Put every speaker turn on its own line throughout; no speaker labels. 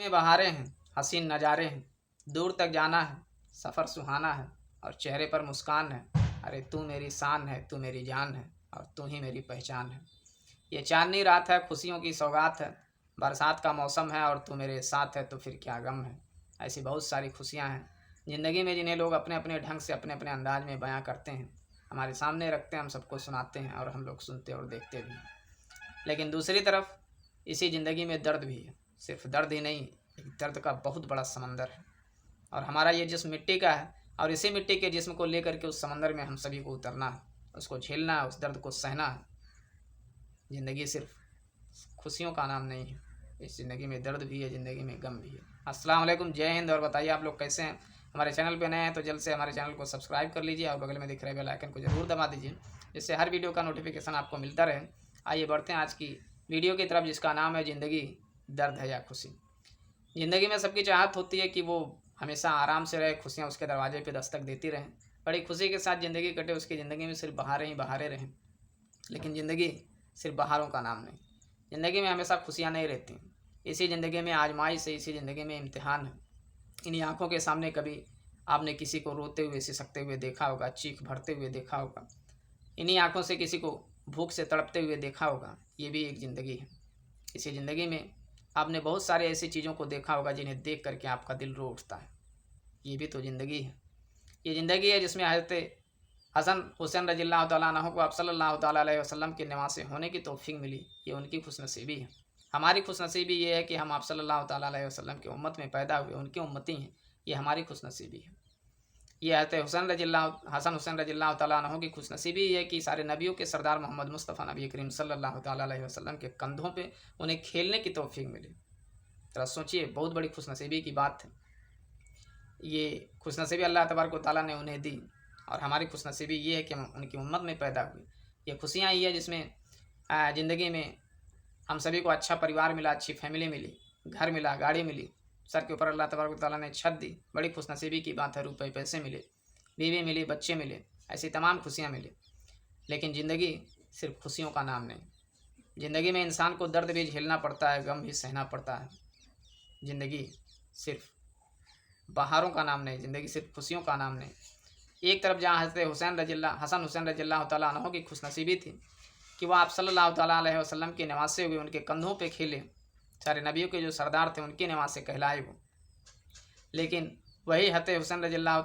में बहारें हैं, हसीन नज़ारे हैं, दूर तक जाना है, सफ़र सुहाना है और चेहरे पर मुस्कान है। अरे तू मेरी शान है, तू मेरी जान है और तू ही मेरी पहचान है। ये चाँदनी रात है, खुशियों की सौगात है, बरसात का मौसम है और तू मेरे साथ है तो फिर क्या गम है। ऐसी बहुत सारी खुशियाँ हैं ज़िंदगी में, जिन्हें लोग अपने-अपने ढंग से, अपने-अपने अंदाज में बयाँ करते हैं, हमारे सामने रखते हैं, हम सबको सुनाते हैं और हम लोग सुनते और देखते भी हैं। लेकिन दूसरी तरफ इसी ज़िंदगी में दर्द भी है। सिर्फ दर्द ही नहीं, एक दर्द का बहुत बड़ा समंदर है और हमारा ये जिस्म मिट्टी का है और इसी मिट्टी के जिस्म को लेकर के उस समंदर में हम सभी को उतरना है, उसको झेलना है, उस दर्द को सहना है। ज़िंदगी सिर्फ खुशियों का नाम नहीं है, इस ज़िंदगी में दर्द भी है, ज़िंदगी में गम भी है। अस्सलाम वालेकुम, जय हिंद। और बताइए आप लोग कैसे हैं। हमारे चैनल पे नए हैं तो जल्द से हमारे चैनल को सब्सक्राइब कर लीजिए और बगल में दिख रहे बेल आइकन को ज़रूर दबा दीजिए, जिससे हर वीडियो का नोटिफिकेशन आपको मिलता रहे। आइए बढ़ते हैं आज की वीडियो की तरफ, जिसका नाम है ज़िंदगी दर्द है या खुशी। ज़िंदगी में सबकी चाहत होती है कि वो हमेशा आराम से रहे, खुशियाँ उसके दरवाजे पे दस्तक देती रहें, बड़ी खुशी के साथ ज़िंदगी कटे, उसकी ज़िंदगी में सिर्फ बहारें ही बहारें रहें। लेकिन ज़िंदगी सिर्फ बहारों का नाम नहीं, ज़िंदगी में हमेशा खुशियाँ नहीं रहती। इसी ज़िंदगी में आजमाइश है, इसी ज़िंदगी में इम्तिहान है। इन्हीं आँखों के सामने कभी आपने किसी को रोते हुए, सिसकते हुए देखा होगा, चीख भरते हुए देखा होगा। इन्हीं आँखों से किसी को भूख से तड़पते हुए देखा होगा। ये भी एक ज़िंदगी है। इसी ज़िंदगी में आपने बहुत सारे ऐसी चीज़ों को देखा होगा जिन्हें देख करके आपका दिल रो उठता है। ये भी तो ज़िंदगी है। ये ज़िंदगी है जिसमें हज़रत हसन हुसैन रज़ियल्लाहु तआला अन्हु को आप सल्लल्लाहु तआला अलैहि वसल्लम के निवासे होने की तौफ़ीक मिली। ये उनकी खुशनसीबी है। हमारी खुशनसीबी ये है कि हम आप सल्लल्लाहु तआला अलैहि वसल्लम की उम्मत में पैदा हुए, उनकी उम्मती हैं। ये हमारी खुशनसीबी है। ये हसन हुसैन रज़ियल्लाहु तआला अन्हु की खुशनसीबी ये है कि सारे नबियों के सरदार मोहम्मद मुस्तफ़ा नबी करीम सल्लल्लाहु तआला अलैहि वसल्लम के कंधों पे उन्हें खेलने की तौफ़ीक मिली। ज़रा सोचिए, बहुत बड़ी खुशनसीबी की बात है। ये खुशनसीबी अल्लाह तबारक व तआला ने उन्हें दी और हमारी खुशनसीबी ये है कि हम उनकी उम्मत में पैदा हुए। ये खुशियाँ ये है जिसमें ज़िंदगी में हम सभी को अच्छा परिवार मिला, अच्छी फैमिली मिली, घर मिला, गाड़ी मिली, सर के ऊपर अल्लाह तबारक व तआला ने छत दी। बड़ी खुशनसीबी की बात है। रुपए पैसे मिले, बीवी मिली, बच्चे मिले, ऐसी तमाम खुशियाँ मिली। लेकिन ज़िंदगी सिर्फ खुशियों का नाम नहीं। ज़िंदगी में इंसान को दर्द भी झेलना पड़ता है, गम भी सहना पड़ता है। ज़िंदगी सिर्फ बहारों का नाम नहीं, ज़िंदगी सिर्फ खुशियों का नाम नहीं। एक तरफ जहाँ हसन हुसैन रज़ियल्लाहु तआला अन्हु की खुशनसीबी थी कि वह आप सल्लल्लाहु तआला अलैहि वसल्लम के नवासे हुए, उनके कंधों पे खेले, सारे नबियों के जो सरदार थे उनके नवासे कहलाए वो। लेकिन वही हसन हुसैन रज़ियल्लाहु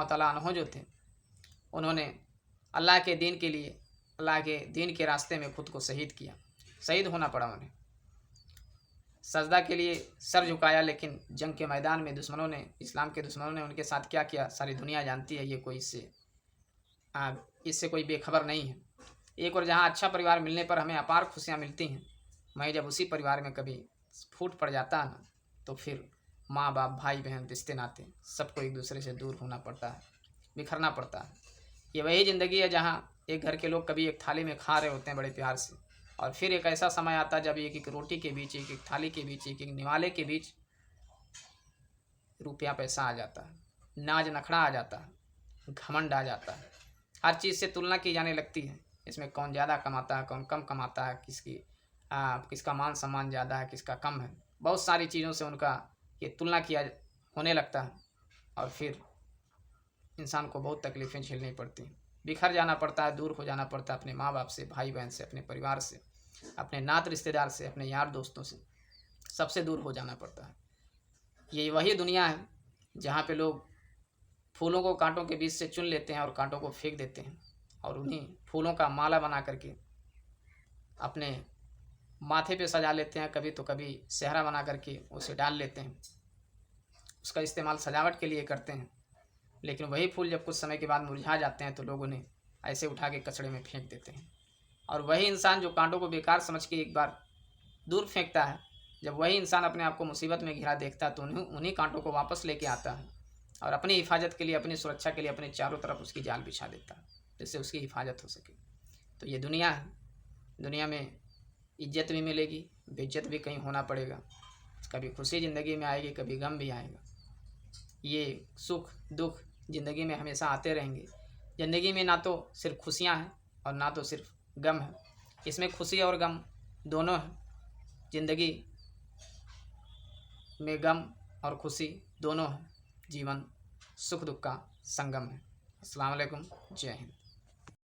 तआला अन्हु जो थे, उन्होंने अल्लाह के दीन के लिए, अल्लाह के दीन के रास्ते में खुद को शहीद किया। शहीद होना पड़ा उन्हें, सजदा के लिए सर झुकाया। लेकिन जंग के मैदान में दुश्मनों ने, इस्लाम के दुश्मनों ने उनके साथ क्या किया, सारी दुनिया जानती है। ये कोई इससे कोई बेखबर नहीं है। एक और जहाँ अच्छा परिवार मिलने पर हमें अपार खुशियाँ मिलती हैं, वहीं जब उसी परिवार में कभी फूट पड़ जाता है ना, तो फिर माँ बाप, भाई बहन, रिश्ते नाते सबको एक दूसरे से दूर होना पड़ता है, बिखरना पड़ता है। ये वही ज़िंदगी है जहाँ एक घर के लोग कभी एक थाली में खा रहे होते हैं बड़े प्यार से, और फिर एक ऐसा समय आता है जब एक एक रोटी के बीच, एक एक थाली के बीच, एक एक निवाले के बीच रुपया पैसा आ जाता है, नाज नखड़ा आ जाता है, घमंड आ जाता है। हर चीज़ से तुलना की जाने लगती है। इसमें कौन ज़्यादा कमाता है, कौन कम कमाता है, किसका मान सम्मान ज़्यादा है, किसका कम है। बहुत सारी चीज़ों से उनका ये तुलना किया होने लगता है और फिर इंसान को बहुत तकलीफ़ें झेलनी पड़ती हैं। बिखर जाना पड़ता है, दूर हो जाना पड़ता है अपने माँ बाप से, भाई बहन से, अपने परिवार से, अपने नात रिश्तेदार से, अपने यार दोस्तों से, सबसे दूर हो जाना पड़ता है। ये वही दुनिया है जहाँ पे लोग फूलों को कांटों के बीच से चुन लेते हैं और कांटों को फेंक देते हैं और उन्हीं फूलों का माला बना करके अपने माथे पे सजा लेते हैं, कभी तो कभी सेहरा बना करके उसे डाल लेते हैं, उसका इस्तेमाल सजावट के लिए करते हैं। लेकिन वही फूल जब कुछ समय के बाद मुरझा जाते हैं तो लोग उन्हें ऐसे उठा के कचड़े में फेंक देते हैं। और वही इंसान जो कांटों को बेकार समझ के एक बार दूर फेंकता है, जब वही इंसान अपने आप को मुसीबत में घिरा देखता है तो उन्हीं कांटों को वापस लेके आता है और अपनी हिफाजत के लिए, अपनी सुरक्षा के लिए अपने चारों तरफ उसकी जाल बिछा देता है, जिससे उसकी हिफाजत हो सके। तो ये दुनिया है। दुनिया में इज्जत भी मिलेगी, बेइज्जत भी कहीं होना पड़ेगा। कभी खुशी ज़िंदगी में आएगी, कभी गम भी आएगा। ये सुख दुख ज़िंदगी में हमेशा आते रहेंगे। ज़िंदगी में ना तो सिर्फ खुशियाँ हैं और ना तो सिर्फ गम है, इसमें खुशी और गम दोनों हैं। ज़िंदगी में गम और खुशी दोनों हैं। जीवन सुख दुख का संगम है। अस्सलाम वालेकुम, जय हिंद।